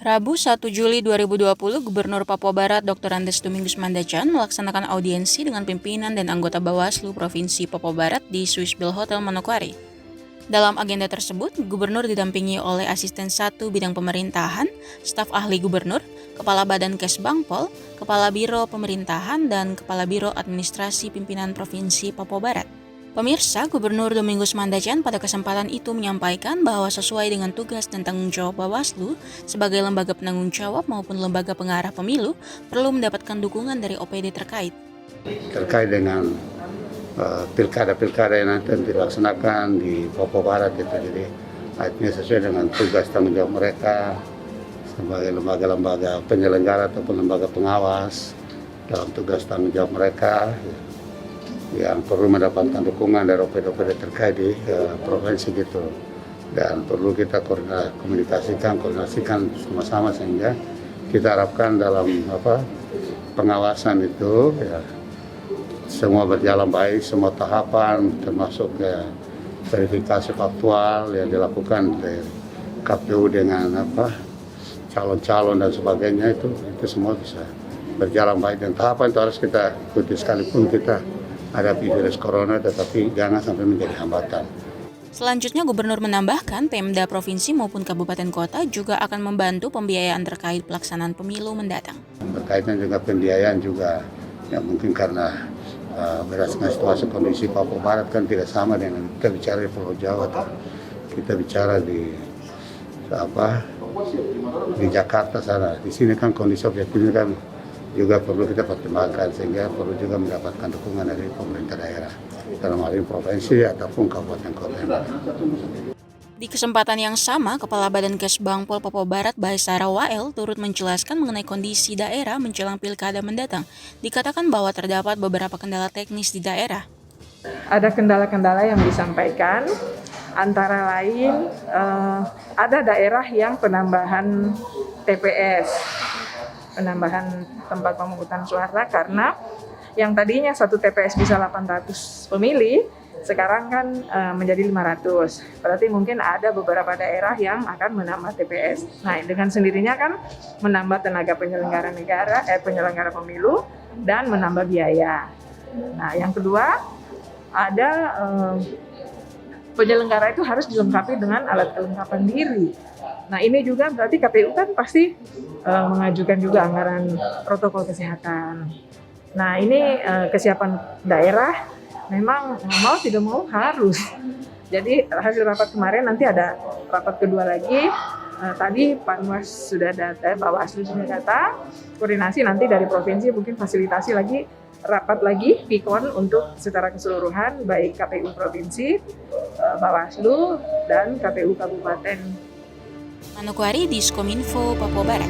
Rabu 1 Juli 2020, Gubernur Papua Barat Dr. Andes Domingus Mandacan melaksanakan audiensi dengan pimpinan dan anggota Bawaslu Provinsi Papua Barat di Swissbill Hotel Manokwari. Dalam agenda tersebut, Gubernur didampingi oleh Asisten 1 Bidang Pemerintahan, Staf Ahli Gubernur, Kepala Badan Kes Bangpol, Kepala Biro Pemerintahan, dan Kepala Biro Administrasi Pimpinan Provinsi Papua Barat. Pemirsa, Gubernur Domingus Mandacan pada kesempatan itu menyampaikan bahwa sesuai dengan tugas dan tanggung jawab Bawaslu sebagai lembaga penanggung jawab maupun lembaga pengarah pemilu perlu mendapatkan dukungan dari OPD terkait. Terkait dengan pilkada-pilkada yang nanti dilaksanakan di Papua Barat itu, jadi artinya sesuai dengan tugas tanggung jawab mereka sebagai lembaga-lembaga penyelenggara ataupun lembaga pengawas dalam tugas tanggung jawab mereka yang perlu mendapatkan dukungan dari OPD-OPD terkait di provinsi gitu, dan perlu kita komunikasikan sama-sama sehingga kita harapkan dalam pengawasan itu ya, semua berjalan baik, semua tahapan termasuk verifikasi faktual yang dilakukan dari KPU dengan calon-calon dan sebagainya itu semua bisa berjalan baik, dan tahapan itu harus kita ikuti sekalipun kita hadapi virus corona, tetapi jangan sampai menjadi hambatan. Selanjutnya, Gubernur menambahkan Pemda Provinsi maupun Kabupaten Kota juga akan membantu pembiayaan terkait pelaksanaan pemilu mendatang. Berkaitan juga pembiayaan juga, ya mungkin karena berdasarkan situasi kondisi Papua Barat kan tidak sama dengan kita bicara di Pulau Jawa, kita bicara di Jakarta sana. Di sini kan kondisi objektifnya kan juga perlu kita pertimbangkan, sehingga perlu juga mendapatkan dukungan dari pemerintah daerah dalam hal ini provinsi ataupun kabupaten kota. Di kesempatan yang sama, Kepala Badan Kes Bangpol Papua Barat Baisara Wael turut menjelaskan mengenai kondisi daerah menjelang pilkada mendatang. Dikatakan bahwa terdapat beberapa kendala teknis di daerah. Ada kendala-kendala yang disampaikan, antara lain ada daerah yang penambahan TPS, penambahan tempat pemungutan suara, karena yang tadinya satu TPS bisa 800 pemilih, sekarang kan menjadi 500. Berarti mungkin ada beberapa daerah yang akan menambah TPS. Nah, dengan sendirinya kan menambah tenaga penyelenggara pemilu dan menambah biaya. Nah, yang kedua ada penyelenggara itu harus dilengkapi dengan alat kelengkapan diri. Nah, ini juga berarti KPU kan pasti mengajukan juga anggaran protokol kesehatan. Nah, ini kesiapan daerah memang mau tidak mau harus. Jadi hasil rapat kemarin, nanti ada rapat kedua lagi. Tadi Panwas sudah data, Bawaslu sudah data, koordinasi nanti dari provinsi mungkin fasilitasi lagi rapat lagi Pikon untuk secara keseluruhan baik KPU provinsi, Bawaslu dan KPU kabupaten. Manokwari, Diskominfo, Papua Barat.